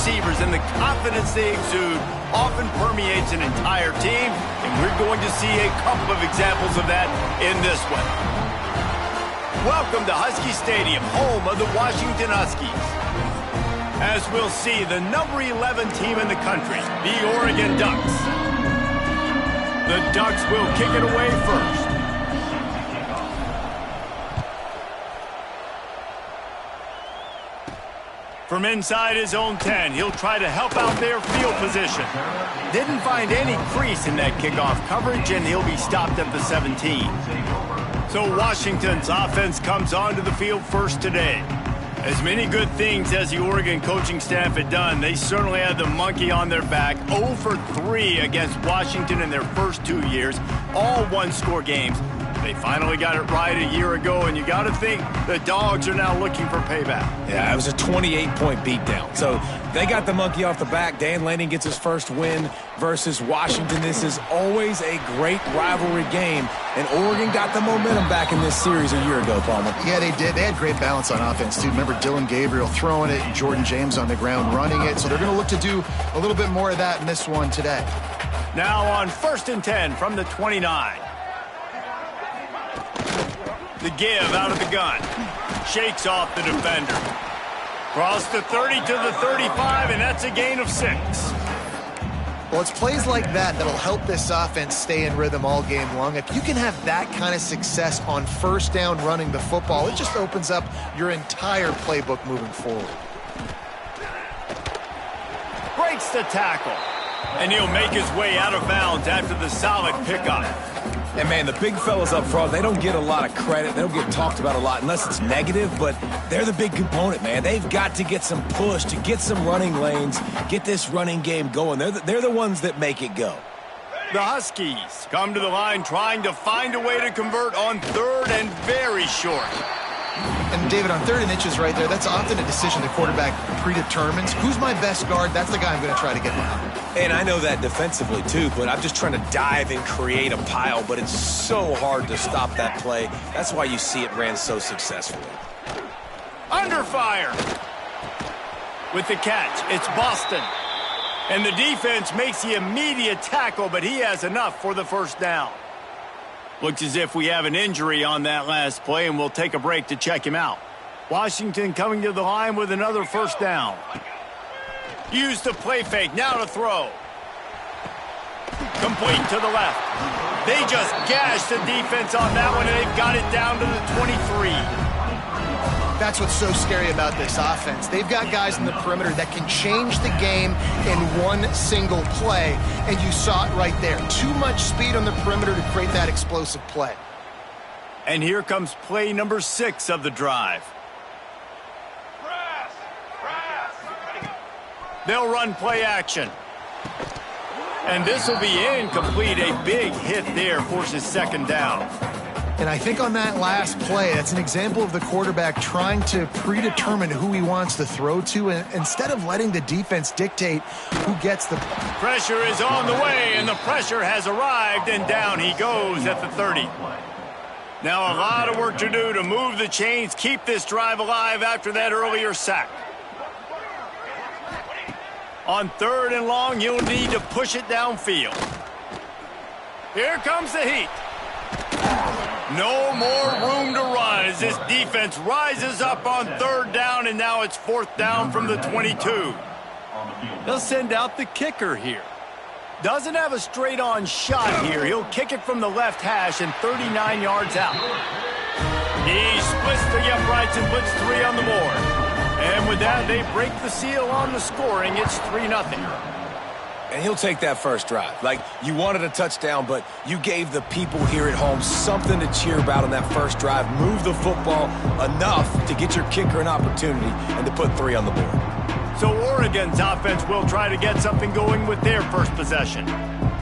receivers and the confidence they exude often permeates an entire team, and we're going to see a couple of examples of that in this one. Welcome to Husky Stadium, home of the Washington Huskies. As we'll see, the number 11 team in the country, the Oregon Ducks. The Ducks will kick it away first. From inside his own 10, he'll try to help out their field position. Didn't find any crease in that kickoff coverage, and he'll be stopped at the 17. So Washington's offense comes onto the field first today. As many good things as the Oregon coaching staff had done, they certainly had the monkey on their back. 0 for 3 against Washington in their first 2 years, all one-score games. They finally got it right a year ago, and you got to think the Dogs are now looking for payback. Yeah, it was a 28-point beatdown. So they got the monkey off the back. Dan Lanning gets his first win versus Washington. This is always a great rivalry game, and Oregon got the momentum back in this series a year ago, Palmer. Yeah, they did. They had great balance on offense, too. Remember Dylan Gabriel throwing it and Jordan James on the ground running it. So they're going to look to do a little bit more of that in this one today. Now on 1st and 10 from the 29. The give out of the gun. Shakes off the defender. Cross the 30 to the 35, and that's a gain of 6. Well, it's plays like that that'll help this offense stay in rhythm all game long. If you can have that kind of success on first down running the football, it just opens up your entire playbook moving forward. Breaks the tackle. And he'll make his way out of bounds after the solid pickup. And, man, the big fellas up front, they don't get a lot of credit. They don't get talked about a lot unless it's negative, but they're the big component, man. They've got to get some push, to get some running lanes, get this running game going. They're the ones that make it go. The Huskies come to the line trying to find a way to convert on 3rd and very short. And, David, on 3rd and inches right there, that's often a decision the quarterback predetermines. Who's my best guard? That's the guy I'm going to try to get behind. And I know that defensively, too, but I'm just trying to dive and create a pile, but it's so hard to stop that play. That's why you see it ran so successfully. Under fire. With the catch, it's Boston. And the defense makes the immediate tackle, but he has enough for the first down. Looks as if we have an injury on that last play, and we'll take a break to check him out. Washington coming to the line with another first down. Use the play fake, now to throw. Complete to the left. They just gashed the defense on that one, and they've got it down to the 23. That's what's so scary about this offense. They've got guys in the perimeter that can change the game in one single play, and you saw it right there. Too much speed on the perimeter to create that explosive play. And here comes play number 6 of the drive. They'll run play action. And this will be incomplete. A big hit there forces 2nd down. And I think on that last play, that's an example of the quarterback trying to predetermine who he wants to throw to, and instead of letting the defense dictate who gets the... Pressure is on the way, and the pressure has arrived, and down he goes at the 30. Now a lot of work to do to move the chains, keep this drive alive after that earlier sack. On 3rd and long, you'll need to push it downfield. Here comes the heat. No more room to run as this defense rises up on 3rd down, and now it's 4th down from the 22. They'll send out the kicker here. Doesn't have a straight-on shot here. He'll kick it from the left hash and 39 yards out. He splits the uprights and puts 3 on the board. And with that, they break the seal on the scoring. It's 3-0. And he'll take that first drive. Like, you wanted a touchdown, but you gave the people here at home something to cheer about on that first drive. Move the football enough to get your kicker an opportunity and to put 3 on the board. So Oregon's offense will try to get something going with their first possession.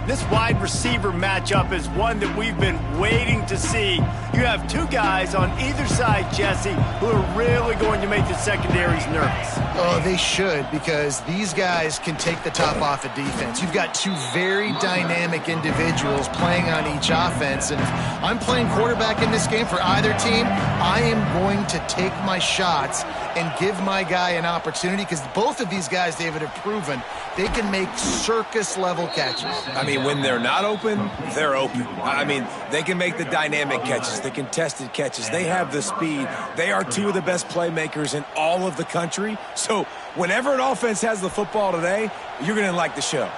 This wide receiver matchup is one that we've been waiting to see. You have two guys on either side, Jesse, who are really going to make the secondaries nervous. Oh, they should, because these guys can take the top off a defense. You've got two very dynamic individuals playing on each offense, and if I'm playing quarterback in this game for either team, I am going to take my shots and give my guy an opportunity, because both of these guys, David, have proven they can make circus-level catches. I mean, when they're not open, they're open. I mean, they can make the dynamic catches, the contested catches. They have the speed. They are two of the best playmakers in all of the country. So whenever an offense has the football today, you're going to like the show.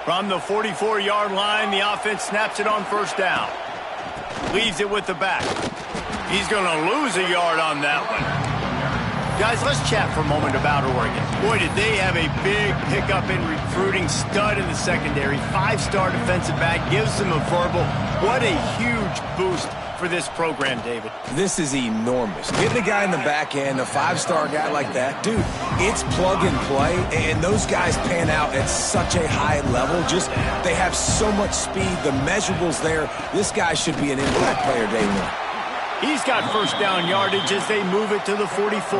From the 44-yard line, the offense snaps it on first down. Leaves it with the back. He's going to lose a yard on that one. Guys, let's chat for a moment about Oregon. Boy, did they have a big pickup in recruiting. Stud in the secondary. 5-star defensive back. Gives them a verbal. What a huge boost for this program, David. This is enormous. Getting a guy in the back end, a 5-star guy like that, dude, it's plug and play, and those guys pan out at such a high level. Just, they have so much speed. The measurables there. This guy should be an impact player day one. He's got first down yardage as they move it to the 44.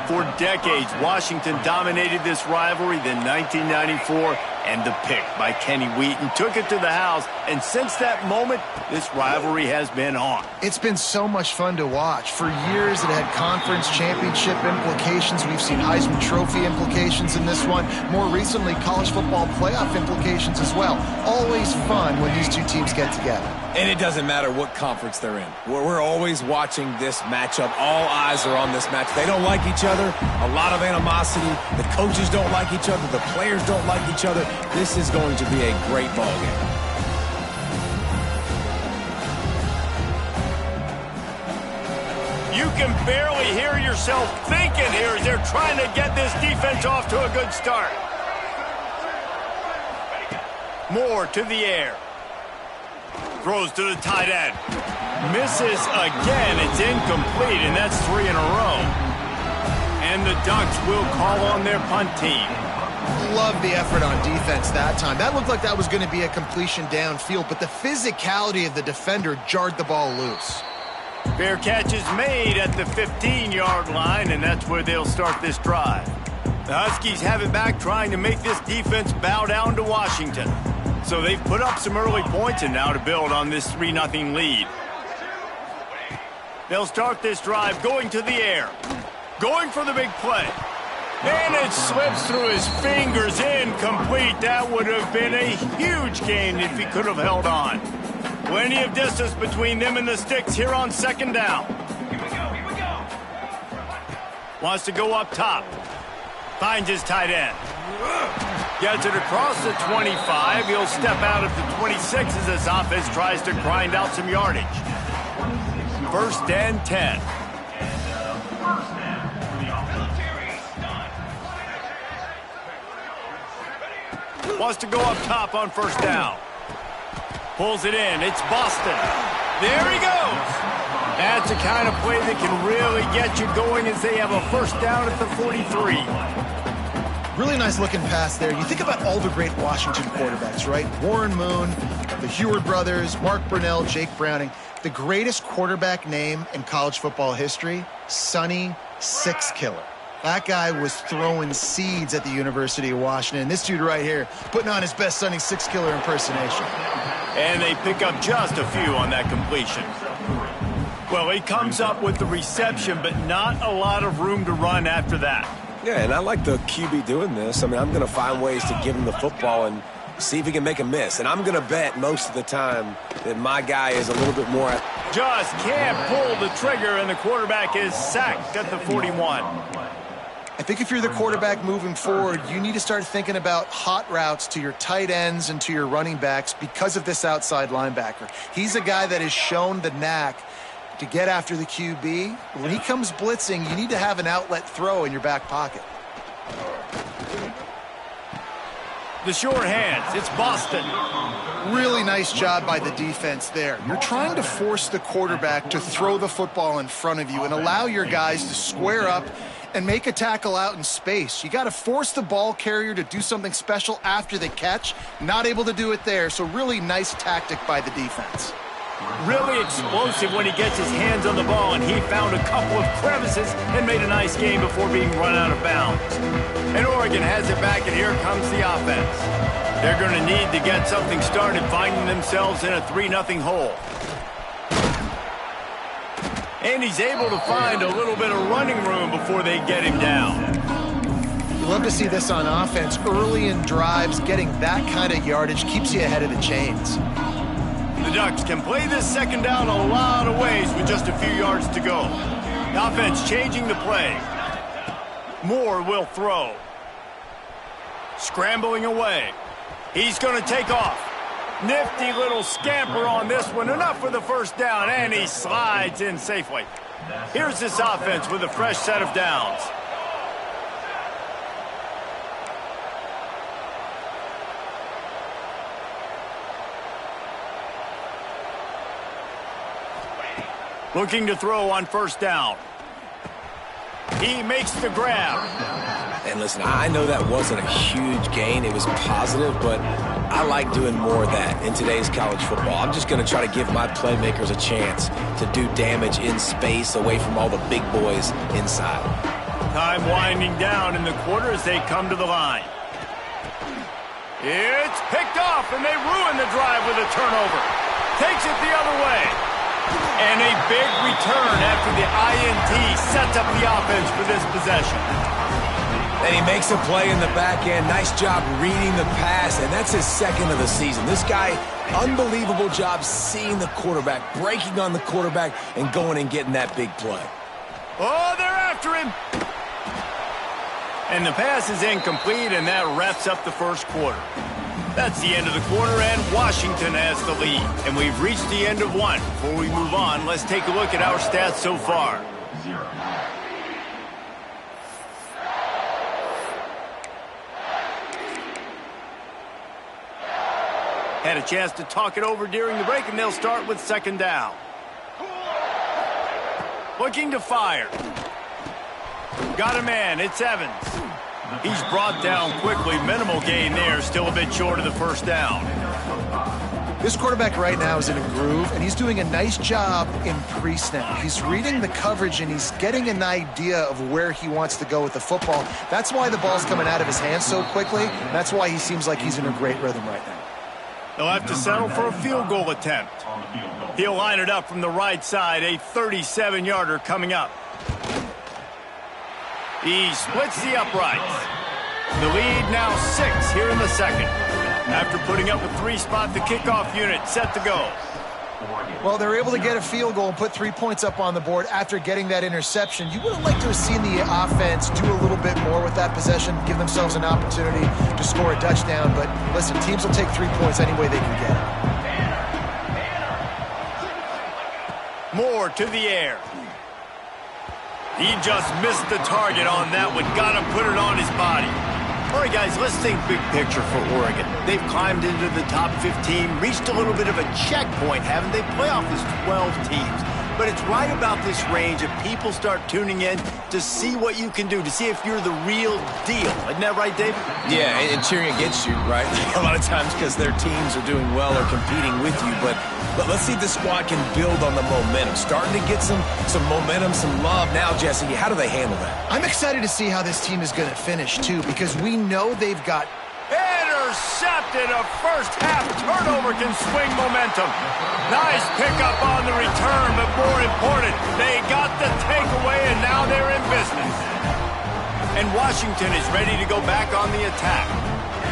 For decades, Washington dominated this rivalry. Then 1994, and the pick by Kenny Wheaton took it to the house. And since that moment, this rivalry has been on. It's been so much fun to watch. For years, it had conference championship implications. We've seen Heisman Trophy implications in this one. More recently, college football playoff implications as well. Always fun when these two teams get together. And it doesn't matter what conference they're in. We're always watching this matchup. All eyes are on this match. They don't like each other. A lot of animosity. The coaches don't like each other. The players don't like each other. This is going to be a great ball game. You can barely hear yourself thinking here as they're trying to get this defense off to a good start. Moore to the air. Throws to the tight end. Misses again. It's incomplete, and that's 3 in a row. And the Ducks will call on their punt team. Love the effort on defense that time. That looked like that was going to be a completion downfield, but the physicality of the defender jarred the ball loose. Fair catch is made at the 15-yard line, and that's where they'll start this drive. The Huskies have it back, trying to make this defense bow down to Washington. So they've put up some early points, and now to build on this 3-0 lead. They'll start this drive going to the air. Going for the big play. And it slips through his fingers, incomplete. That would have been a huge gain if he could have held on. Plenty of distance between them and the sticks here on second down. Here we go. Wants to go up top. Finds his tight end. Gets it across the 25. He'll step out at the 26 as this offense tries to grind out some yardage. 1st and 10. Wants to go up top on first down. Pulls it in. It's Boston. There he goes. That's the kind of play that can really get you going as they have a first down at the 43. Really nice looking pass there. You think about all the great Washington quarterbacks, right? Warren Moon, the Heward brothers, Mark Brunell, Jake Browning. The greatest quarterback name in college football history, Sonny Six Killer. That guy was throwing seeds at the University of Washington. This dude right here putting on his best Sonny Six Killer impersonation. And they pick up just a few on that completion. Well, he comes up with the reception, but not a lot of room to run after that. Yeah, and I like the QB doing this. I mean, I'm going to find ways to give him the football and see if he can make a miss. And I'm going to bet most of the time that my guy is a little bit more. Just can't pull the trigger, and the quarterback is sacked at the 41. I think if you're the quarterback moving forward, you need to start thinking about hot routes to your tight ends and to your running backs because of this outside linebacker. He's a guy that has shown the knack to get after the QB. When he comes blitzing, you need to have an outlet throw in your back pocket. The short hands, it's Boston. Really nice job by the defense there. You're trying to force the quarterback to throw the football in front of you and allow your guys to square up and make a tackle out in space. You got to force the ball carrier to do something special after the catch. Not able to do it there, so really nice tactic by the defense. Really explosive when he gets his hands on the ball, and he found a couple of crevices and made a nice game before being run out of bounds. And Oregon has it back, and here comes the offense. They're going to need to get something started, finding themselves in a 3-0 hole. And he's able to find a little bit of running room before they get him down. Love to see this on offense. Early in drives, getting that kind of yardage keeps you ahead of the chains. The Ducks can play this second down a lot of ways with just a few yards to go. The offense changing the play. Moore will throw. Scrambling away. He's going to take off. Nifty little scamper on this one. Enough for the first down, and he slides in safely. Here's this offense with a fresh set of downs. Looking to throw on first down. He makes the grab. And listen, I know that wasn't a huge gain. It was positive, but I like doing more of that in today's college football. I'm just going to try to give my playmakers a chance to do damage in space away from all the big boys inside. Time winding down in the quarter as they come to the line. It's picked off, and they ruin the drive with a turnover. Takes it the other way. And a big return after the INT sets up the offense for this possession. And he makes a play in the back end. Nice job reading the pass, and that's his second of the season. This guy, unbelievable job seeing the quarterback, breaking on the quarterback, and going and getting that big play. Oh, they're after him. And the pass is incomplete, and that wraps up the first quarter. That's the end of the quarter, and Washington has the lead. And we've reached the end of one. Before we move on, let's take a look at our stats so far. Had a chance to talk it over during the break, and they'll start with second down. Looking to fire. Got a man. It's Evans. He's brought down quickly. Minimal gain there. Still a bit short of the first down. This quarterback right now is in a groove, and he's doing a nice job in pre-snap. He's reading the coverage, and he's getting an idea of where he wants to go with the football. That's why the ball's coming out of his hands so quickly. That's why he seems like he's in a great rhythm right now. They'll have to settle for a field goal attempt. He'll line it up from the right side. A 37-yarder coming up. He splits the uprights. The lead now 6 here in the second. After putting up a 3-spot, the kickoff unit set to go. Well, they're able to get a field goal and put 3 points up on the board after getting that interception. You would have liked to have seen the offense do a little bit more with that possession, give themselves an opportunity to score a touchdown. But listen, teams will take 3 points any way they can get it. Moore to the air. He just missed the target on that one. Got to put it on his body. All right, guys, let's think big picture for Oregon. They've climbed into the top 15, reached a little bit of a checkpoint, haven't they? Playoff is 12 teams. But it's right about this range that people start tuning in to see what you can do, to see if you're the real deal. Isn't that right, David? Yeah, and cheering against you, right? A lot of times because their teams are doing well or competing with you. But let's see if the squad can build on the momentum. Starting to get some momentum, some love. Now, Jesse, how do they handle that? I'm excited to see how this team is going to finish, too, because we know they've got... Intercepted. A first-half turnover can swing momentum. Nice pickup on the return, but more important, they got the takeaway, and now they're in business. And Washington is ready to go back on the attack.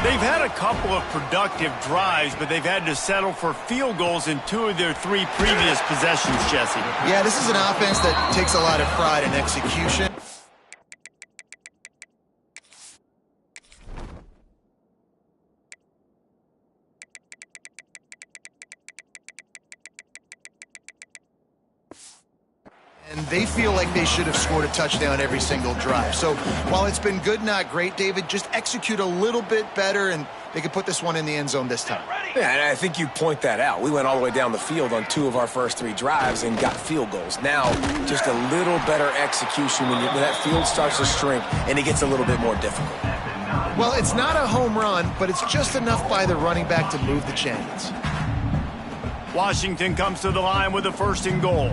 They've had a couple of productive drives, but they've had to settle for field goals in 2 of their 3 previous possessions, Jesse. Yeah, this is an offense that takes a lot of pride in execution. And they feel like they should have scored a touchdown every single drive. So while it's been good, not great, David, just execute a little bit better, and they could put this one in the end zone this time. Yeah, and I think you point that out. We went all the way down the field on 2 of our first 3 drives and got field goals. Now, just a little better execution when that field starts to shrink and it gets a little bit more difficult. Well, it's not a home run, but it's just enough by the running back to move the chains. Washington comes to the line with a 1st and goal.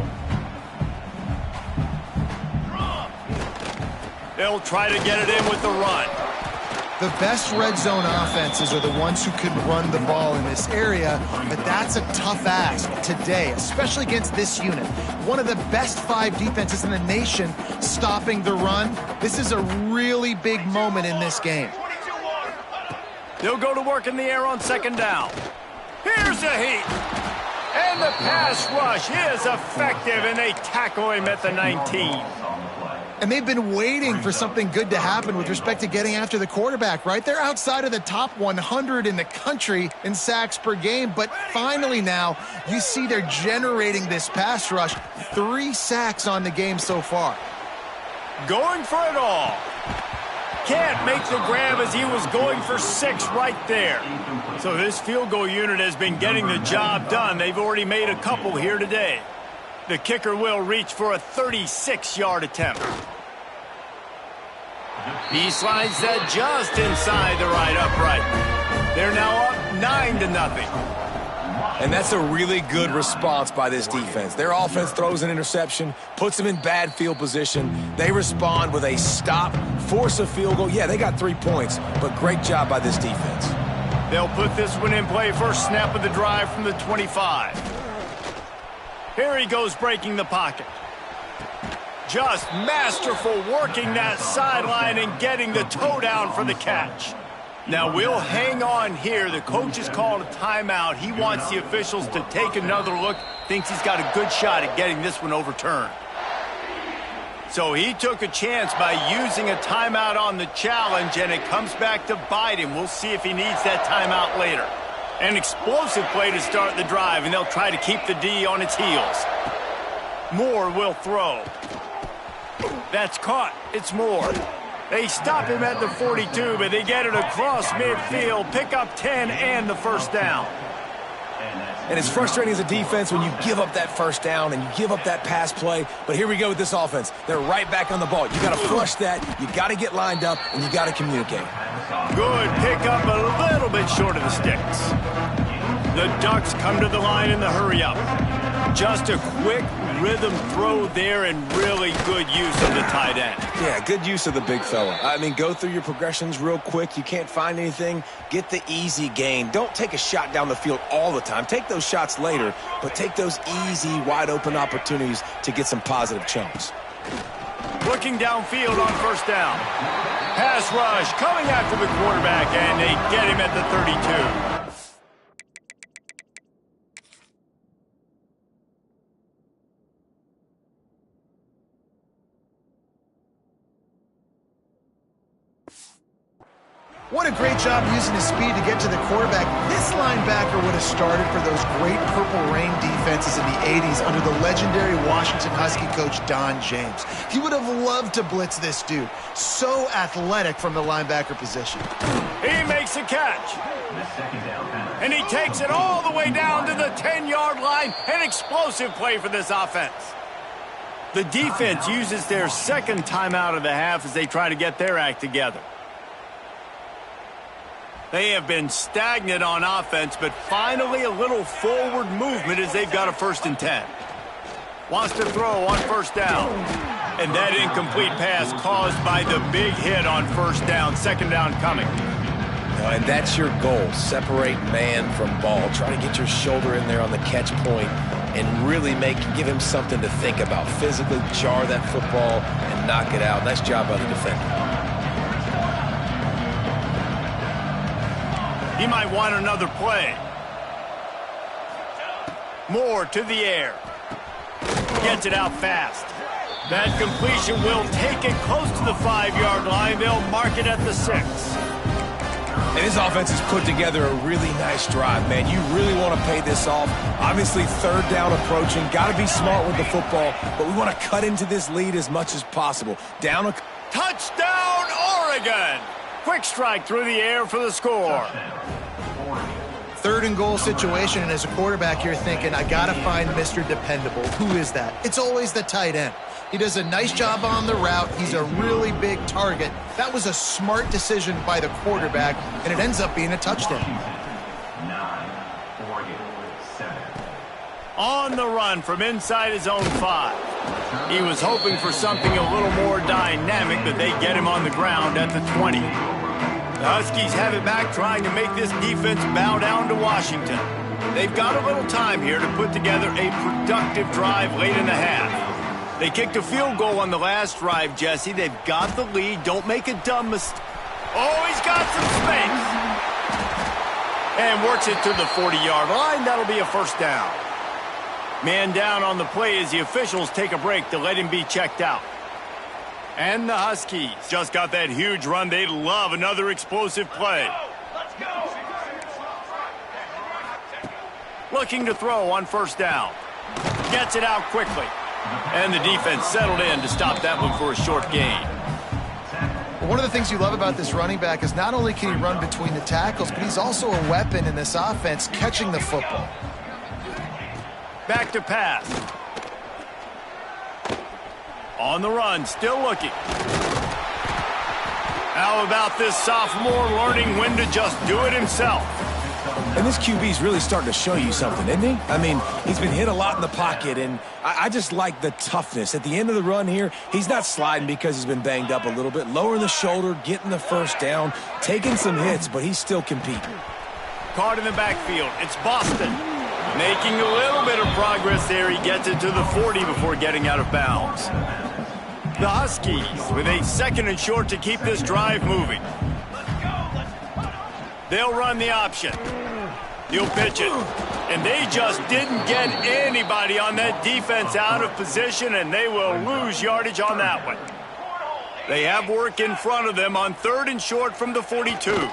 They'll try to get it in with the run. The best red zone offenses are the ones who can run the ball in this area, but that's a tough ask today, especially against this unit. One of the best 5 defenses in the nation stopping the run. This is a really big moment in this game. They'll go to work in the air on 2nd down. Here's a Heat. And the pass rush is effective, and they tackle him at the 19. And they've been waiting for something good to happen with respect to getting after the quarterback, right? They're outside of the top 100 in the country in sacks per game, but finally now you see they're generating this pass rush. 3 sacks on the game so far. Going for it all. Can't make the grab as he was going for 6 right there. So this field goal unit has been getting the job done. They've already made a couple here today. The kicker will reach for a 36-yard attempt. He slides that just inside the right upright. They're now up 9-0. And that's a really good response by this defense. Their offense throws an interception, puts them in bad field position. They respond with a stop, force a field goal. Yeah, they got 3 points, but great job by this defense. They'll put this one in play. First snap of the drive from the 25. Here he goes breaking the pocket. Just masterful working that sideline and getting the toe down for the catch. Now we'll hang on here. The coach has called a timeout. He wants the officials to take another look. Thinks he's got a good shot at getting this one overturned. So he took a chance by using a timeout on the challenge, and it comes back to bite him. We'll see if he needs that timeout later. An explosive play to start the drive, and they'll try to keep the D on its heels. Moore will throw. That's caught. It's Moore. They stop him at the 42, but they get it across midfield, pick up 10 and the 1st down. And it's frustrating as a defense when you give up that 1st down and you give up that pass play. But here we go with this offense. They're right back on the ball. You got to flush that, you got to get lined up, and you got to communicate. Good pick up, a little bit short of the sticks. The Ducks come to the line in the hurry-up. Just a quick rhythm throw there and really good use of the tight end. Yeah, good use of the big fella. I mean, go through your progressions real quick. You can't find anything. Get the easy gain. Don't take a shot down the field all the time. Take those shots later, but take those easy, wide-open opportunities to get some positive chunks. Looking downfield on 1st down. Pass rush coming after the quarterback, and they get him at the 32. What a great job using his speed to get to the quarterback. This linebacker would have started for those great Purple Rain defenses in the 80s under the legendary Washington Husky coach Don James. He would have loved to blitz this dude. So athletic from the linebacker position. He makes a catch. And he takes it all the way down to the 10-yard line. An explosive play for this offense. The defense uses their 2nd timeout of the half as they try to get their act together. They have been stagnant on offense, but finally a little forward movement as they've got a 1st and 10. Wants to throw on 1st down. And that incomplete pass caused by the big hit on 1st down. 2nd down coming. And that's your goal. Separate man from ball. Try to get your shoulder in there on the catch point and really give him something to think about. Physically jar that football and knock it out. Nice job by the defender. He might want another play. Moore to the air. Gets it out fast. That completion will take it close to the 5-yard line. They'll mark it at the 6. And his offense has put together a really nice drive, man. You really want to pay this off. Obviously, 3rd down approaching. Got to be smart with the football, but we want to cut into this lead as much as possible. Down a... Touchdown, Oregon! Quick strike through the air for the score. 3rd and goal situation, and as a quarterback, you're thinking, I got to find Mr. Dependable. Who is that? It's always the tight end. He does a nice job on the route. He's a really big target. That was a smart decision by the quarterback, and it ends up being a touchdown. On the run from inside his own 5. He was hoping for something a little more dynamic, but they get him on the ground at the 20. The Huskies have it back, trying to make this defense bow down to Washington. They've got a little time here to put together a productive drive late in the half. They kicked a field goal on the last drive, Jesse. They've got the lead. Don't make a dumb mistake. Oh, he's got some space. And works it to the 40-yard line. That'll be a first down. Man down on the play as the officials take a break to let him be checked out. And the Huskies just got that huge run. They love another explosive play. Looking to throw on first down. Gets it out quickly. And the defense settled in to stop that one for a short gain. One of the things you love about this running back is not only can he run between the tackles, but he's also a weapon in this offense catching the football. Back to pass. On the run, still looking. How about this sophomore learning when to just do it himself? And this QB's really starting to show you something, isn't he? I mean, he's been hit a lot in the pocket, and I just like the toughness. At the end of the run here, he's not sliding because he's been banged up a little bit. Lowering the shoulder, getting the first down, taking some hits, but he's still competing. Caught in the backfield. It's Boston. Making a little bit of progress there. He gets it to the 40 before getting out of bounds. The Huskies with a 2nd and short to keep this drive moving. They'll run the option. He'll pitch it. And they just didn't get anybody on that defense out of position, and they will lose yardage on that one. They have work in front of them on 3rd and short from the 42.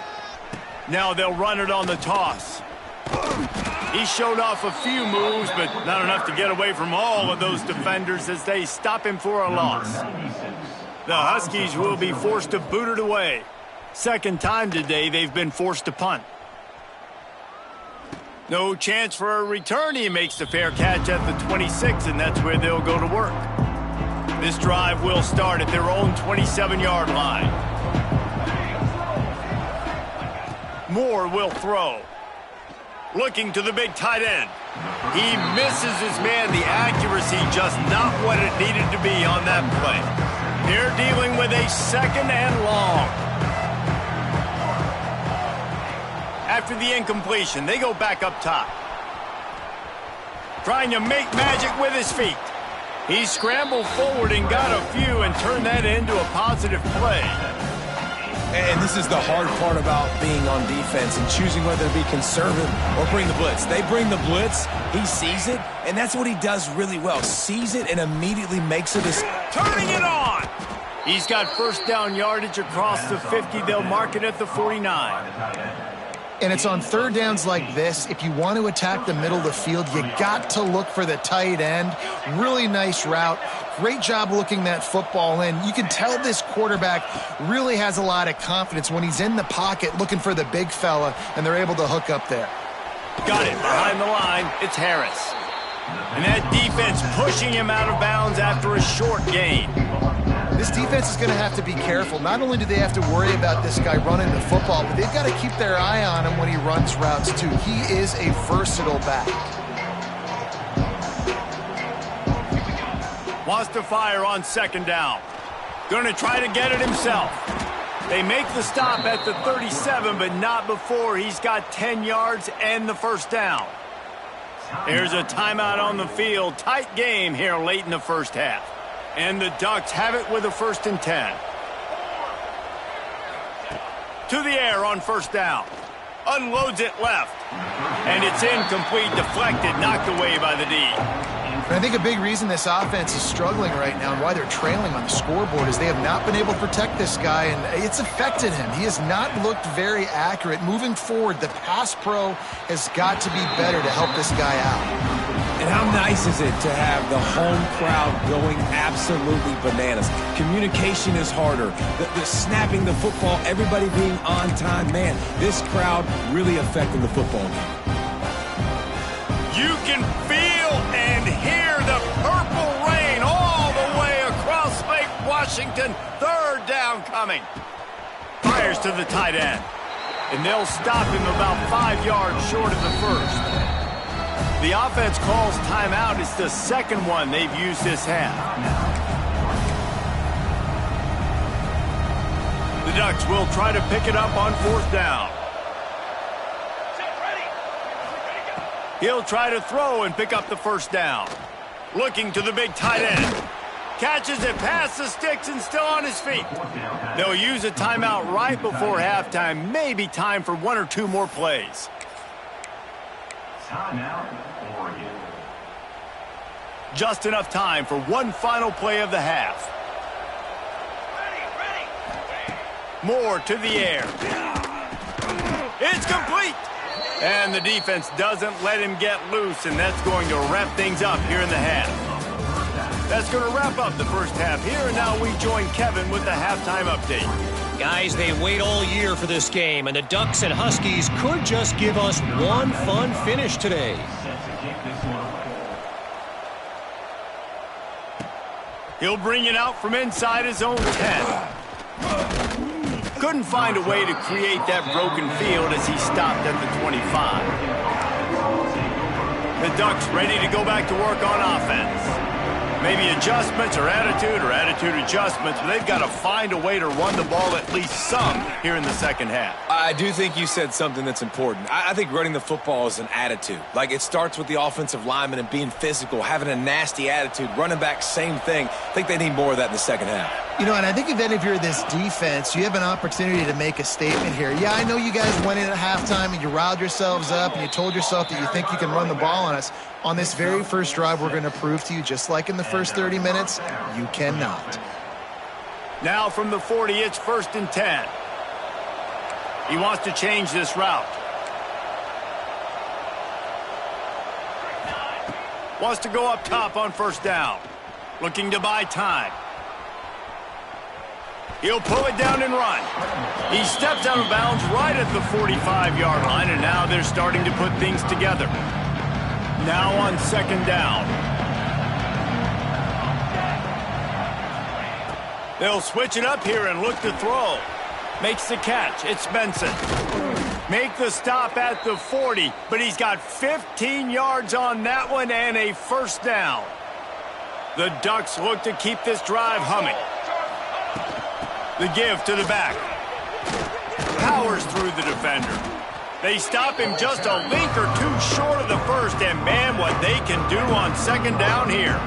Now they'll run it on the toss. He showed off a few moves, but not enough to get away from all of those defenders as they stop him for a loss. The Huskies will be forced to boot it away. 2nd time today they've been forced to punt. No chance for a return. He makes the fair catch at the 26, and that's where they'll go to work. This drive will start at their own 27-yard line. Moore will throw. Looking to the big tight end. He misses his man. The accuracy just not what it needed to be on that play. They're dealing with a 2nd and long. After the incompletion, they go back up top. Trying to make magic with his feet. He scrambled forward and got a few and turned that into a positive play. And this is the hard part about being on defense and choosing whether to be conservative or bring the blitz. They bring the blitz, he sees it, and that's what he does really well. Sees it and immediately makes it his... Turning it on! He's got first down yardage across the 50. They'll mark it at the 49. And it's on 3rd downs like this. If you want to attack the middle of the field, you got to look for the tight end. Really nice route. Great job looking that football in. You can tell this quarterback really has a lot of confidence when he's in the pocket looking for the big fella, and they're able to hook up there. Got it behind the line. It's Harris. And that defense pushing him out of bounds after a short gain. This defense is going to have to be careful. Not only do they have to worry about this guy running the football, but they've got to keep their eye on him when he runs routes too. He is a versatile back. Wants to fire on 2nd down. Going to try to get it himself. They make the stop at the 37, but not before he's got 10 yards and the first down. There's a timeout on the field. Tight game here late in the first half. And the Ducks have it with a 1st and 10. To the air on first down. Unloads it left. And it's incomplete, deflected, knocked away by the D. And I think a big reason this offense is struggling right now and why they're trailing on the scoreboard is they have not been able to protect this guy, and it's affected him. He has not looked very accurate. Moving forward, the pass pro has got to be better to help this guy out. And how nice is it to have the home crowd going absolutely bananas? Communication is harder. The snapping the football, everybody being on time. Man, this crowd really affecting the football game. You can feel and hear the purple rain all the way across Lake Washington. 3rd down coming. Fires to the tight end. And they'll stop him about 5 yards short of the first. The offense calls timeout. It's the second one they've used this half. The Ducks will try to pick it up on 4th down. He'll try to throw and pick up the 1st down. Looking to the big tight end. Catches it past the sticks and still on his feet. They'll use a timeout right before halftime. Maybe time for 1 or 2 more plays. Timeout, Oregon. Just enough time for one final play of the half. Moore to the air. It's complete. And the defense doesn't let him get loose, and that's going to wrap things up here in the half. That's going to wrap up the first half here, and now we join Kevin with the halftime update. Guys, they wait all year for this game, and the Ducks and Huskies could just give us one fun finish today. He'll bring it out from inside his own 10. Couldn't find a way to create that broken field as he stopped at the 25. The Ducks ready to go back to work on offense. Maybe adjustments or attitude adjustments, but they've got to find a way to run the ball at least some here in the second half. I do think you said something that's important. I think running the football is an attitude. Like, it starts with the offensive lineman and being physical, having a nasty attitude. Running back, same thing. I think they need more of that in the second half. You know, and I think if you're this defense, you have an opportunity to make a statement here. Yeah, I know you guys went in at halftime and you riled yourselves up and you told yourself that you think you can run the ball on us. On this very first drive, we're going to prove to you, just like in the first 30 minutes, you cannot. Now from the 40, it's 1st and 10. He wants to change this route. Wants to go up top on 1st down. Looking to buy time. He'll pull it down and run. He steps out of bounds right at the 45-yard line, and now they're starting to put things together. Now on 2nd down. They'll switch it up here and look to throw. Makes the catch. It's Benson. Make the stop at the 40, but he's got 15 yards on that one and a 1st down. The Ducks look to keep this drive humming. The give to the back. Powers through the defender. They stop him just a link or two short of the 1st, and man, what they can do on 2nd down here.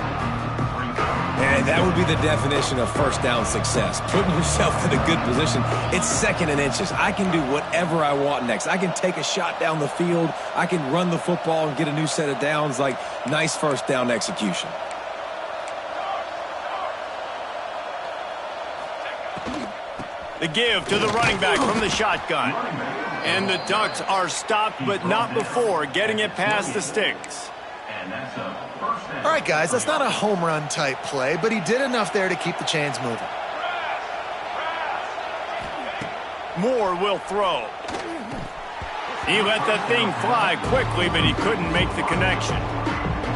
And that would be the definition of 1st down success. Putting yourself in a good position. It's 2nd and inches. I can do whatever I want next. I can take a shot down the field. I can run the football and get a new set of downs. Like, nice 1st down execution. The give to the running back from the shotgun. And the Ducks are stopped, but not before getting it past the sticks. All right, guys, that's not a home run type play, but he did enough there to keep the chains moving. Moore will throw. He let that thing fly quickly, but he couldn't make the connection.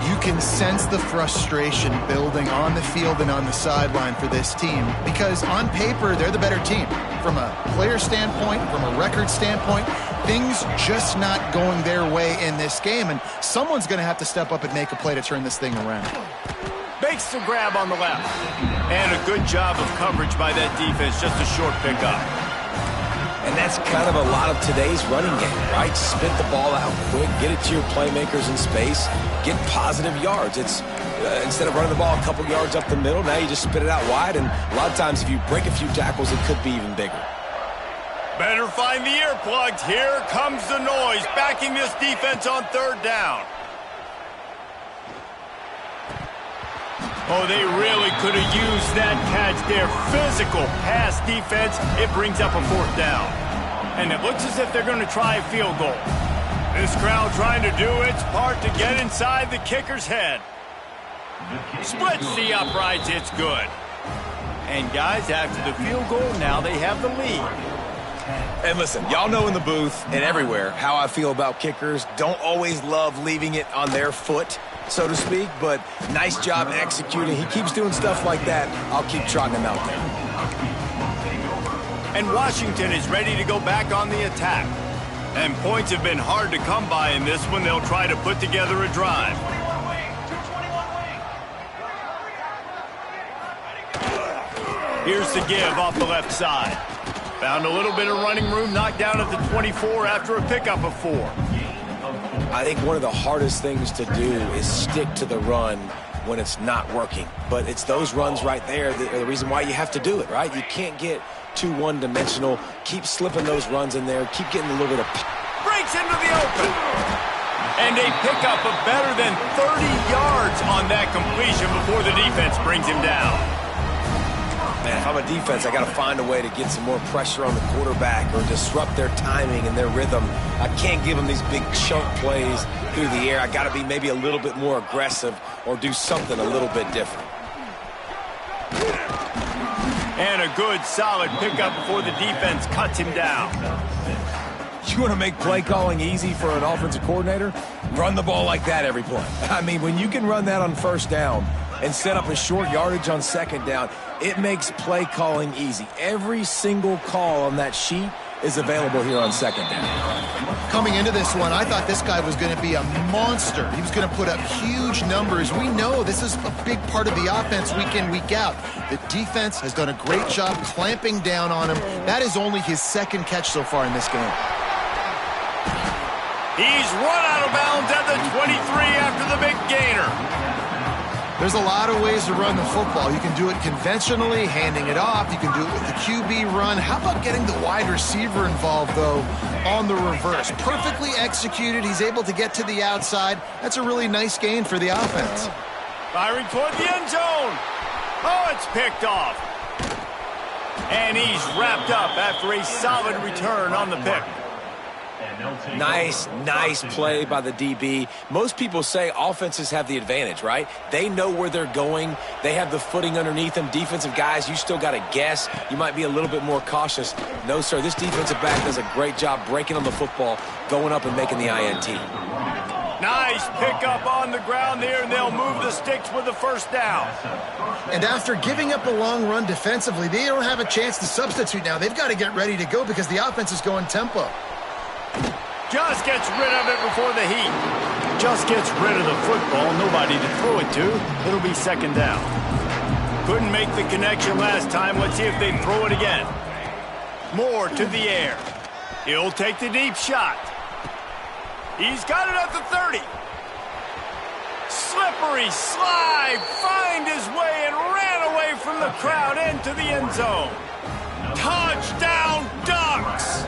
You can sense the frustration building on the field and on the sideline for this team because on paper, they're the better team. From a player standpoint, from a record standpoint, things just not going their way in this game, and someone's going to have to step up and make a play to turn this thing around. Makes the grab on the left. And a good job of coverage by that defense, just a short pickup. And that's kind of a lot of today's running game, right? Spit the ball out quick, get it to your playmakers in space, get positive yards. It's instead of running the ball a couple yards up the middle, now you just spit it out wide, and a lot of times if you break a few tackles, it could be even bigger. Better find the earplugs. Here comes the noise, backing this defense on 3rd down. Oh, they really could have used that catch there. Physical pass defense. It brings up a 4th down. And it looks as if they're going to try a field goal. This crowd trying to do its part to get inside the kicker's head. Splits the uprights. It's good. And guys, after the field goal, now they have the lead. And listen, y'all know in the booth and everywhere how I feel about kickers. Don't always love leaving it on their foot, so to speak, but nice job executing. He keeps doing stuff like that. I'll keep trotting him out there. And Washington is ready to go back on the attack. And points have been hard to come by in this one. They'll try to put together a drive. Here's the give off the left side. Found a little bit of running room, knocked down at the 24 after a pickup of 4. I think one of the hardest things to do is stick to the run when it's not working. But it's those runs right there that are the reason why you have to do it, right? You can't get too one-dimensional. Keep slipping those runs in there. Keep getting a little bit of... Breaks into the open. And a pickup of better than 30 yards on that completion before the defense brings him down. Man, if I'm a defense, I got to find a way to get some more pressure on the quarterback or disrupt their timing and their rhythm. I can't give them these big chunk plays through the air. I got to be maybe a little bit more aggressive or do something a little bit different. And a good, solid pickup before the defense cuts him down. You want to make play calling easy for an offensive coordinator? Run the ball like that every play. I mean, when you can run that on first down and set up a short yardage on second down, it makes play calling easy. Every single call on that sheet is available here on second down. Coming into this one, I thought this guy was going to be a monster. He was going to put up huge numbers. We know this is a big part of the offense week in, week out. The defense has done a great job clamping down on him. That is only his second catch so far in this game. He's run out of bounds at the 23 after the big gainer. There's a lot of ways to run the football. You can do it conventionally, handing it off. You can do it with the QB run. How about getting the wide receiver involved, though, on the reverse? Perfectly executed. He's able to get to the outside. That's a really nice gain for the offense. Firing toward the end zone. Oh, it's picked off. And he's wrapped up after a solid return on the pick. Nice play by the DB. Most people say offenses have the advantage, right? They know where they're going. They have the footing underneath them. Defensive guys, you still got to guess. You might be a little bit more cautious. No, sir, this defensive back does a great job breaking on the football, going up and making the INT. Nice pickup on the ground there, and they'll move the sticks with the first down. And after giving up a long run defensively, they don't have a chance to substitute now. They've got to get ready to go because the offense is going tempo. Just gets rid of it before the heat. Just gets rid of the football. Nobody to throw it to. It'll be second down. Couldn't make the connection last time. Let's see if they throw it again. Moore to the air. He'll take the deep shot. He's got it at the 30. Slippery slide. Find his way and ran away from the crowd into the end zone. Touchdown, Ducks!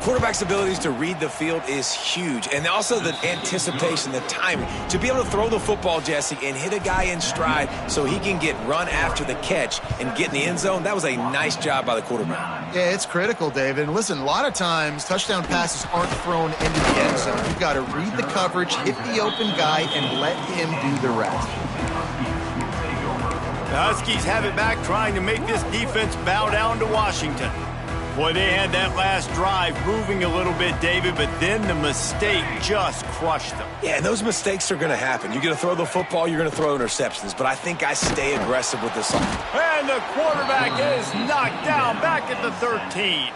Quarterback's abilities to read the field is huge, and also the anticipation, the timing. To be able to throw the football, Jesse, and hit a guy in stride so he can get run after the catch and get in the end zone, that was a nice job by the quarterback. Yeah, it's critical, David. And listen, a lot of times touchdown passes aren't thrown into the end zone. You've got to read the coverage, hit the open guy, and let him do the rest. The Huskies have it back, trying to make this defense bow down to Washington. Boy, they had that last drive moving a little bit, David, but then the mistake just crushed them. Yeah, and those mistakes are going to happen. You're going to throw the football, you're going to throw interceptions, but I think I stay aggressive with this one. And the quarterback is knocked down back at the 13.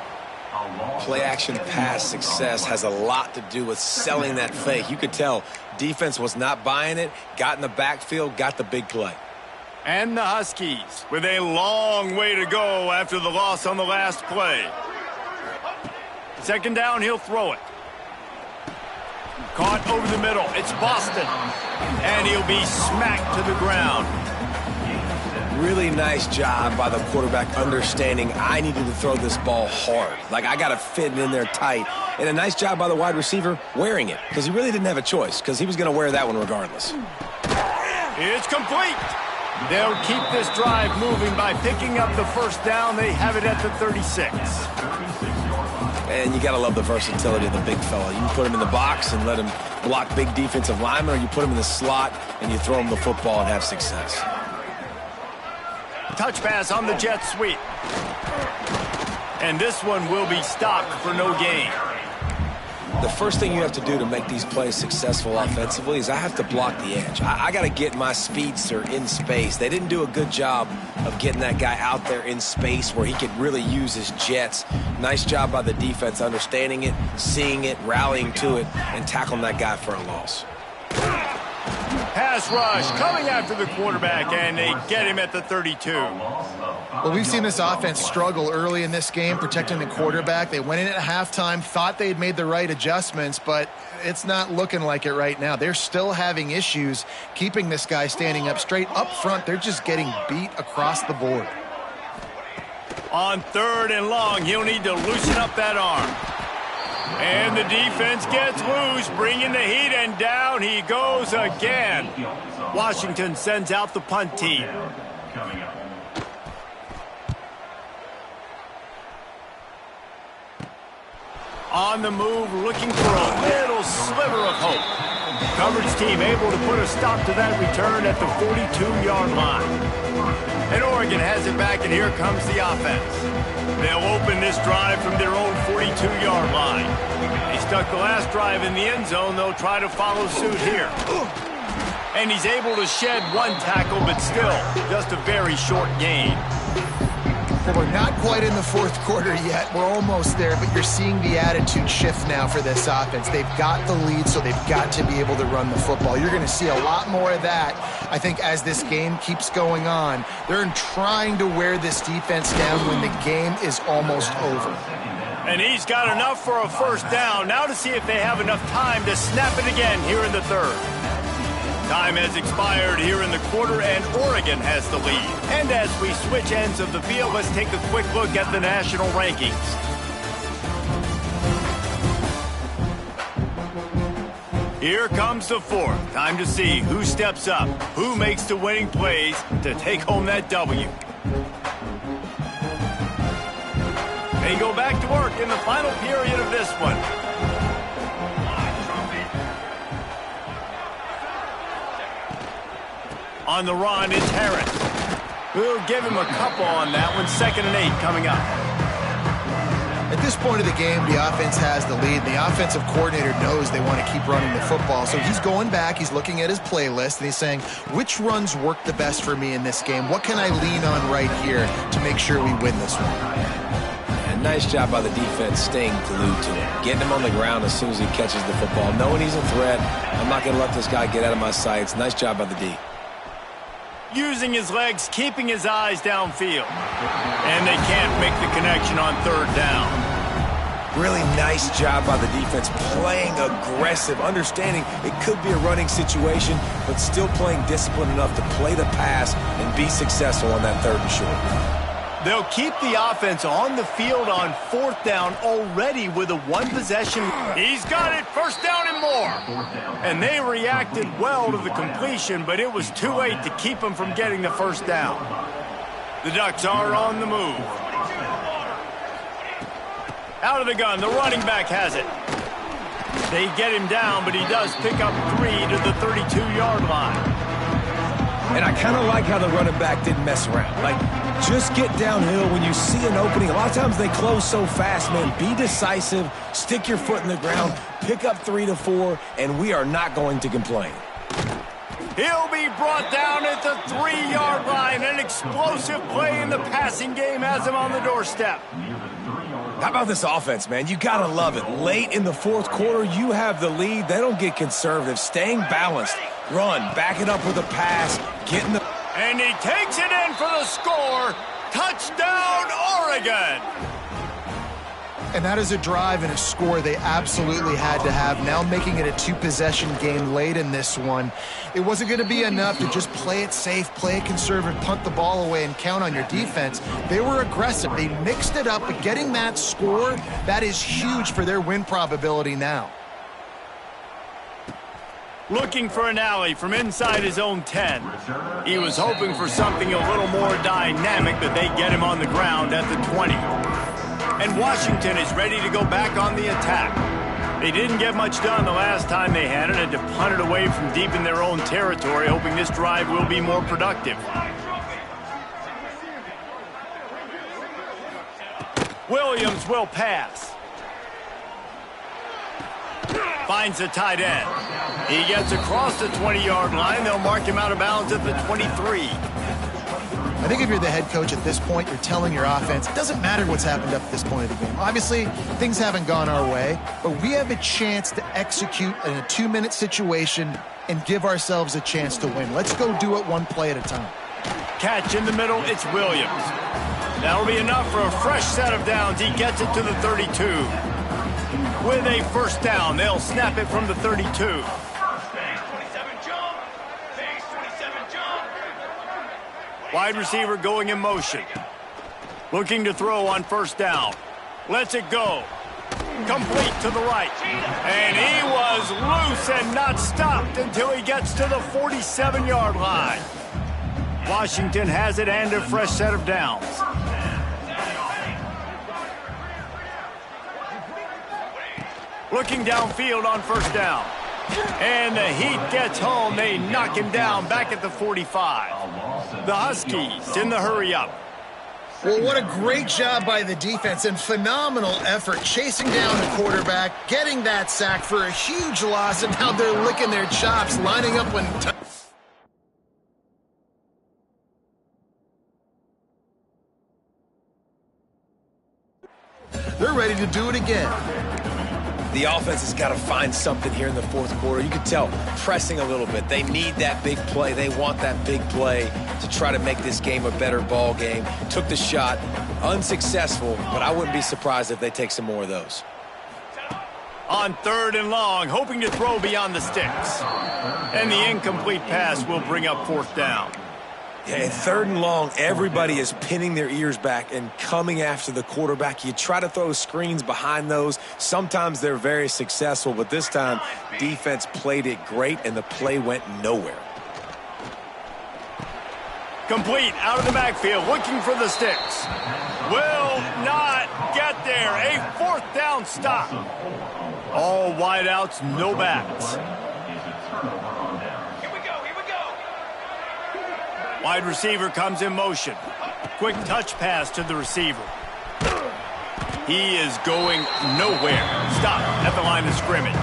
Play-action pass success has a lot to do with selling that fake. You could tell defense was not buying it, got in the backfield, got the big play. And the Huskies with a long way to go after the loss on the last play. Second down, he'll throw it. Caught over the middle. It's Boston. And he'll be smacked to the ground. Really nice job by the quarterback understanding I needed to throw this ball hard. Like, I got to fit it in there tight. And a nice job by the wide receiver wearing it, because he really didn't have a choice, because he was going to wear that one regardless. It's complete. They'll keep this drive moving by picking up the first down. They have it at the 36. And you got to love the versatility of the big fella. You can put him in the box and let him block big defensive linemen, or you put him in the slot and you throw him the football and have success. Touch pass on the jet sweep. And this one will be stopped for no gain. The first thing you have to do to make these plays successful offensively is I have to block the edge. I got to get my speedster in space. They didn't do a good job of getting that guy out there in space where he could really use his jets Nice job by the defense understanding it, seeing it, rallying to it, and tackling that guy for a loss. Pass rush coming after the quarterback, and they get him at the 32. Well, we've seen this offense struggle early in this game protecting the quarterback. They went in at halftime, thought they had made the right adjustments, but it's not looking like it right now. They're still having issues keeping this guy standing up straight. Up front, they're just getting beat across the board. On 3rd and long, he'll need to loosen up that arm. And the defense gets loose, bringing the heat, and down he goes again. Washington sends out the punt team. On the move, looking for a little sliver of hope. Coverage team able to put a stop to that return at the 42-yard line. And Oregon has it back, and here comes the offense. They'll open this drive from their own 42-yard line. They stuck the last drive in the end zone. They'll try to follow suit here. And he's able to shed one tackle, but still just a very short gain. Well, we're not quite in the fourth quarter yet. We're almost there, but you're seeing the attitude shift now for this offense. They've got the lead, so they've got to be able to run the football. You're going to see a lot more of that, I think, as this game keeps going on. They're trying to wear this defense down when the game is almost over. And he's got enough for a first down. Now to see if they have enough time to snap it again here in the third. Time has expired here in the quarter, and Oregon has the lead. And as we switch ends of the field, let's take a quick look at the national rankings. Here comes the fourth. Time to see who steps up, who makes the winning plays to take home that W. They go back to work in the final period of this one. On the run, it's Harris. We'll give him a couple on that one. 2nd and 8 coming up. At this point of the game, the offense has the lead. The offensive coordinator knows they want to keep running the football. So he's going back, he's looking at his playlist, and he's saying, which runs work the best for me in this game? What can I lean on right here to make sure we win this one? And nice job by the defense staying glued to him. Getting him on the ground as soon as he catches the football. Knowing he's a threat, I'm not going to let this guy get out of my sights. Nice job by the D. Using his legs, keeping his eyes downfield. And they can't make the connection on 3rd down. Really nice job by the defense, playing aggressive, understanding it could be a running situation, but still playing disciplined enough to play the pass and be successful on that 3rd and short. They'll keep the offense on the field on 4th down already with a one-possession. He's got it, 1st down and more. And they reacted well to the completion, but it was too late to keep them from getting the 1st down. The Ducks are on the move. Out of the gun, the running back has it. They get him down, but he does pick up 3 to the 32-yard line. And I kind of like how the running back didn't mess around. Like, just get downhill when you see an opening. A lot of times they close so fast, man. Be decisive, stick your foot in the ground, pick up 3 to 4, and we are not going to complain. He'll be brought down at the 3-yard line. An explosive play in the passing game has him on the doorstep. How about this offense, man? You got to love it. Late in the 4th quarter, you have the lead. They don't get conservative. Staying balanced. Run, back it up with a pass, getting the... And he takes it in for the score. Touchdown, Oregon! And that is a drive and a score they absolutely had to have. Now making it a 2-possession game late in this one. It wasn't going to be enough to just play it safe, play it conservative, punt the ball away, and count on your defense. They were aggressive. They mixed it up, but getting that score, that is huge for their win probability now. Looking for an alley from inside his own 10. He was hoping for something a little more dynamic, but they get him on the ground at the 20. And Washington is ready to go back on the attack. They didn't get much done the last time they had it, and to punt it away from deep in their own territory, hoping this drive will be more productive. Williams will pass. Finds a tight end. He gets across the 20-yard line. They'll mark him out of bounds at the 23. I think if you're the head coach at this point, you're telling your offense, it doesn't matter what's happened up to this point of the game. Obviously, things haven't gone our way, but we have a chance to execute in a 2-minute situation and give ourselves a chance to win. Let's go do it one play at a time. Catch in the middle, it's Williams. That'll be enough for a fresh set of downs. He gets it to the 32. With a first down, they'll snap it from the 32. Wide receiver going in motion. Looking to throw on first down. Lets it go. Complete to the right. And he was loose and not stopped until he gets to the 47-yard line. Washington has it and a fresh set of downs. Looking downfield on first down. And the Heat gets home. They knock him down back at the 45. The Huskies in the hurry-up. Well, what a great job by the defense and phenomenal effort chasing down the quarterback, getting that sack for a huge loss, and now they're licking their chops, lining up when... They're ready to do it again. The offense has got to find something here in the fourth quarter. You can tell, pressing a little bit. They need that big play. They want that big play to try to make this game a better ball game. Took the shot, unsuccessful, but I wouldn't be surprised if they take some more of those. On third and long, hoping to throw beyond the sticks. And the incomplete pass will bring up fourth down. Yeah, in third and long, everybody is pinning their ears back and coming after the quarterback. You try to throw screens behind those. Sometimes they're very successful, but this time, defense played it great, and the play went nowhere. Complete out of the backfield, looking for the sticks. Will not get there. A fourth down stop. All wideouts, no backs. Wide receiver comes in motion. Quick touch pass to the receiver. He is going nowhere. Stop at the line of scrimmage.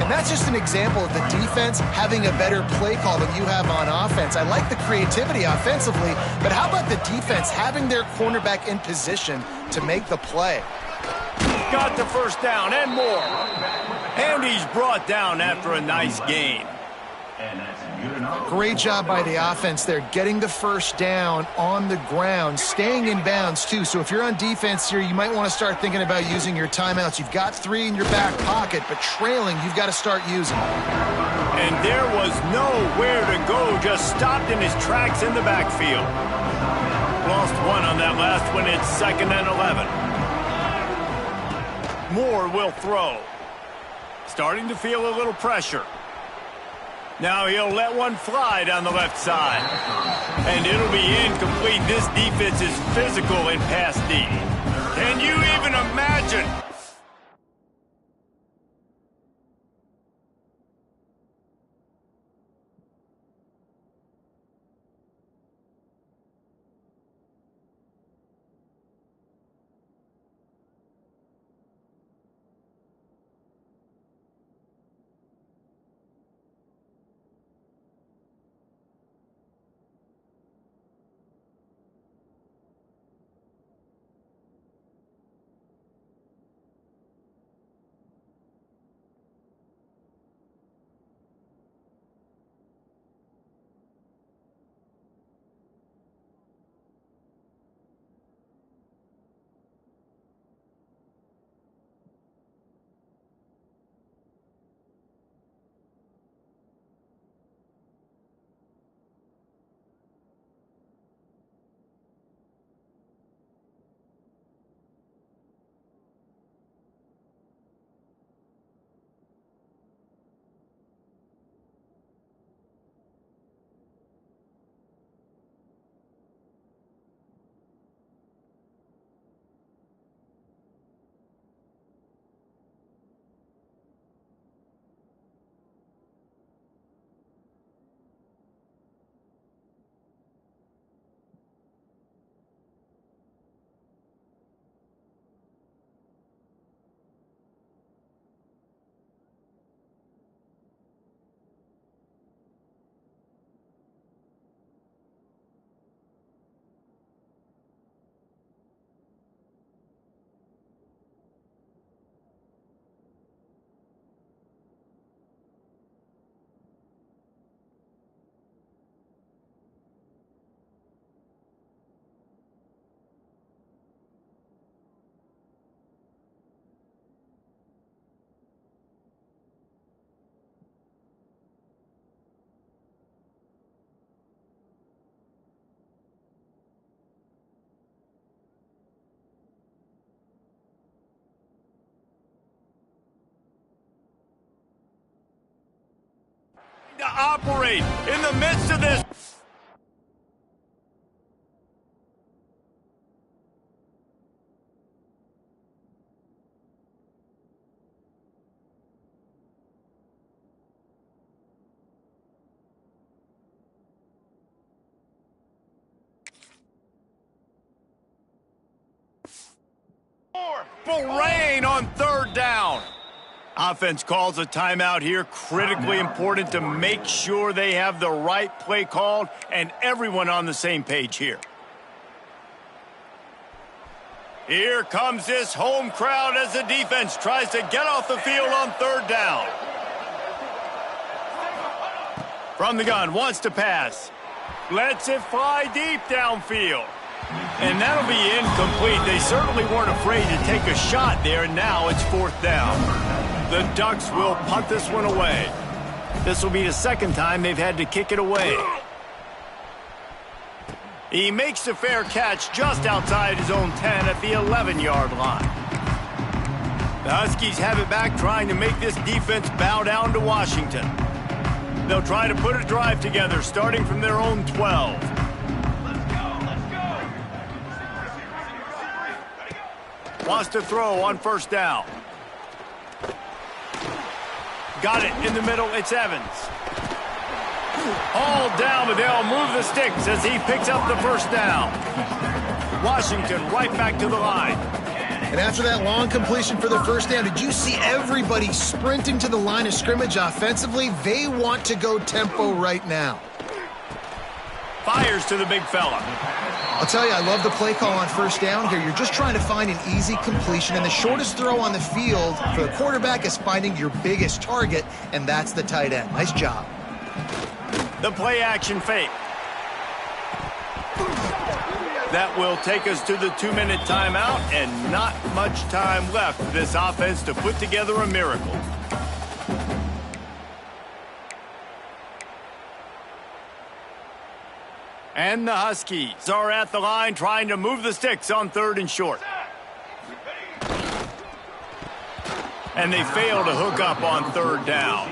And that's just an example of the defense having a better play call than you have on offense. I like the creativity offensively, but how about the defense having their cornerback in position to make the play? Got the first down and more. And he's brought down after a nice gain. Great job by the offense there, getting the first down on the ground, staying in bounds too. So if you're on defense here, you might want to start thinking about using your timeouts. You've got 3 in your back pocket, but trailing, you've got to start using them. And there was nowhere to go, just stopped in his tracks in the backfield. Lost one on that last one. It's 2nd and 11. Moore will throw. Starting to feel a little pressure. Now he'll let one fly down the left side. And it'll be incomplete. This defense is physical in pass D. Can you even imagine? operate in the midst of this. Rain on third down. Offense calls a timeout here. Critically important to make sure they have the right play called and everyone on the same page here. Here comes this home crowd as the defense tries to get off the field on third down. From the gun, wants to pass. Lets it fly deep downfield. And that'll be incomplete. They certainly weren't afraid to take a shot there, and now it's fourth down. The Ducks will punt this one away. This will be the second time they've had to kick it away. He makes the fair catch just outside his own 10 at the 11-yard line. The Huskies have it back, trying to make this defense bow down to Washington. They'll try to put a drive together, starting from their own 12. Wants to throw on first down. Got it in the middle. It's Evans. All down, but they'll move the sticks as he picks up the first down. Washington right back to the line. And after that long completion for the first down, did you see everybody sprinting to the line of scrimmage offensively? They want to go tempo right now. Fires to the big fella. I'll tell you, I love the play call on first down here. You're just trying to find an easy completion, and the shortest throw on the field for the quarterback is finding your biggest target, and that's the tight end. Nice job. The play action fake. That will take us to the 2-minute timeout, and not much time left for this offense to put together a miracle. And the Huskies are at the line trying to move the sticks on third and short. And they fail to hook up on third down.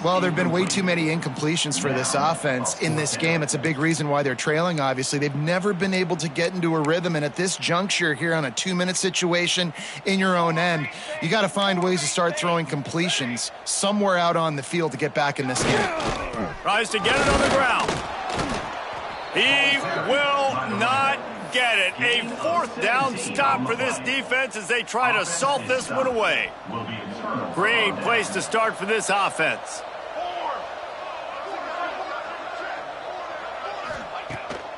Well, there have been way too many incompletions for this offense in this game. It's a big reason why they're trailing, obviously. They've never been able to get into a rhythm, and at this juncture here on a 2-minute situation in your own end, you got to find ways to start throwing completions somewhere out on the field to get back in this game. Tries to get it on the ground. He will not get it. A fourth down stop for this defense as they try to salt this one away. Great place to start for this offense.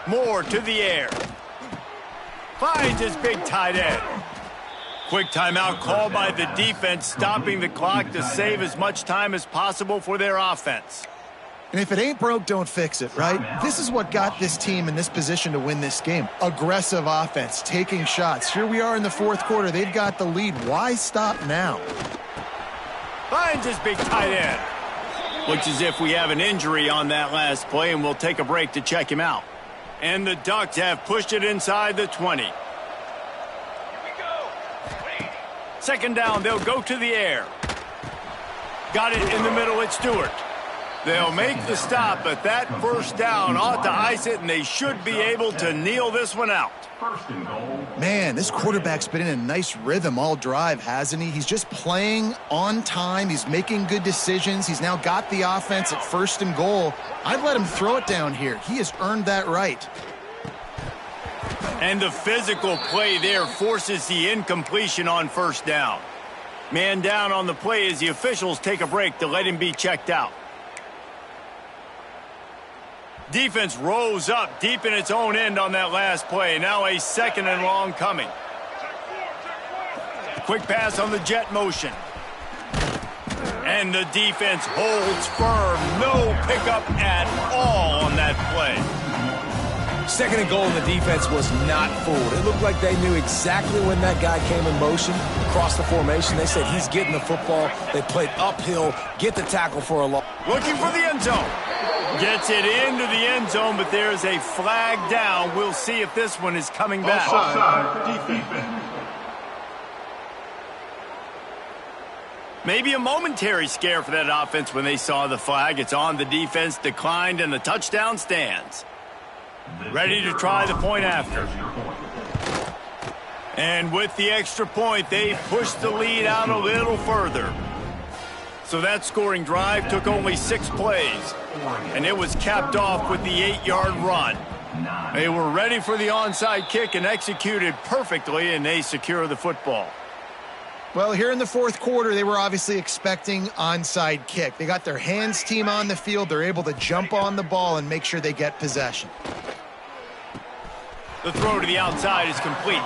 Moore to the air. Finds his big tight end. Quick timeout called by the defense, stopping the clock to save as much time as possible for their offense. And if it ain't broke, don't fix it, right? This is what got this team in this position to win this game. Aggressive offense, taking shots. Here we are in the fourth quarter. They've got the lead. Why stop now? Finds his big tight end. Looks as if we have an injury on that last play, and we'll take a break to check him out. And the Ducks have pushed it inside the 20. Second down, they'll go to the air. Got it in the middle, it's Stewart. They'll make the stop, but that first down ought to ice it, and they should be able to kneel this one out. Man, this quarterback's been in a nice rhythm all drive, hasn't he? He's just playing on time. He's making good decisions. He's now got the offense at first and goal. I'd let him throw it down here. He has earned that right. And the physical play there forces the incompletion on first down. Man down on the play as the officials take a break to let him be checked out. Defense rose up deep in its own end on that last play. Now a second and long coming. Quick pass on the jet motion. And the defense holds firm. No pickup at all on that play. Second and goal, and the defense was not fooled. It looked like they knew exactly when that guy came in motion across the formation. They said he's getting the football. They played uphill, get the tackle for a loss. Looking for the end zone. Gets it into the end zone, but there's a flag down. We'll see if this one is coming back. Offside, defense. Maybe a momentary scare for that offense when they saw the flag. It's on the defense, declined, and the touchdown stands. Ready to try the point after. And with the extra point, they pushed the lead out a little further. So that scoring drive took only 6 plays, and it was capped off with the 8-yard run. They were ready for the onside kick and executed perfectly, and they secure the football. Well, here in the fourth quarter, they were obviously expecting onside kick. They got their hands team on the field. They're able to jump on the ball and make sure they get possession. The throw to the outside is complete.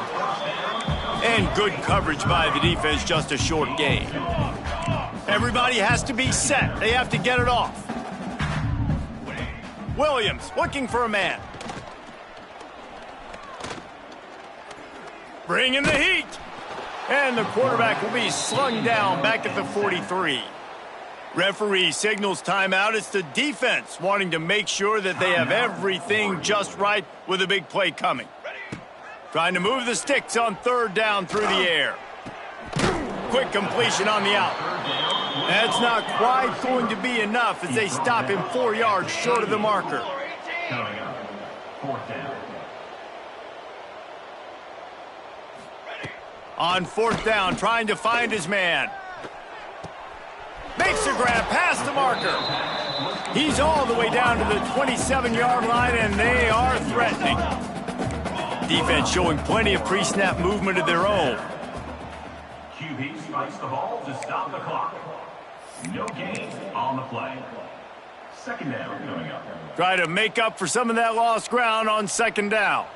And good coverage by the defense, just a short gain. Everybody has to be set. They have to get it off. Williams looking for a man. Bring in the heat. And the quarterback will be slung down back at the 43. Referee signals timeout. It's the defense wanting to make sure that they have everything just right with a big play coming. Trying to move the sticks on third down through the air. Quick completion on the out. That's not quite going to be enough as they stop him 4 yards short of the marker. On fourth down, trying to find his man. Makes a grab past the marker. He's all the way down to the 27-yard line, and they are threatening. Defense showing plenty of pre-snap movement of their own. QB spikes the ball to stop the clock. No gain on the play. Second down coming up. Try to make up for some of that lost ground on second down.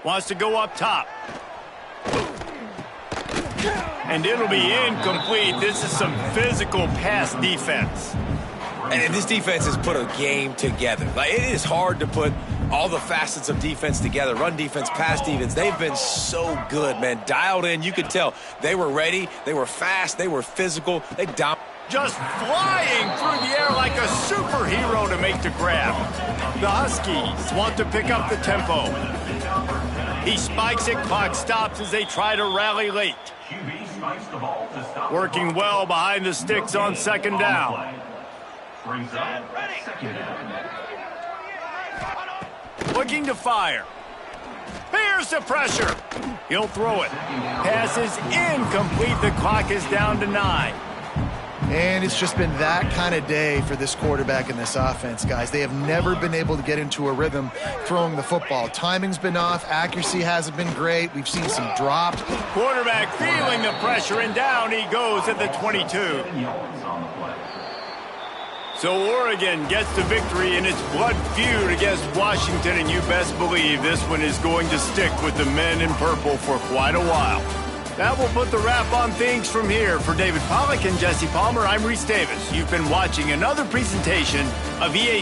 Wants to go up top. And it'll be incomplete. This is some physical pass defense. And this defense has put a game together. Like, it is hard to put all the facets of defense together. Run defense, pass defense. They've been so good, man. Dialed in. You could tell they were ready. They were fast. They were physical. They dominated. Just flying through the air like a superhero to make the grab. The Huskies want to pick up the tempo. He spikes it. Clock stops as they try to rally late. Working well behind the sticks on second down. Looking to fire. Here's the pressure. He'll throw it. Pass is incomplete. The clock is down to 9. And it's just been that kind of day for this quarterback and this offense, guys. They have never been able to get into a rhythm throwing the football. Timing's been off. Accuracy hasn't been great. We've seen some drops. Quarterback feeling the pressure, and down he goes at the 22. So Oregon gets the victory in its blood feud against Washington, and you best believe this one is going to stick with the men in purple for quite a while. That will put the wrap on things from here. For David Pollack and Jesse Palmer, I'm Reese Davis. You've been watching another presentation of EA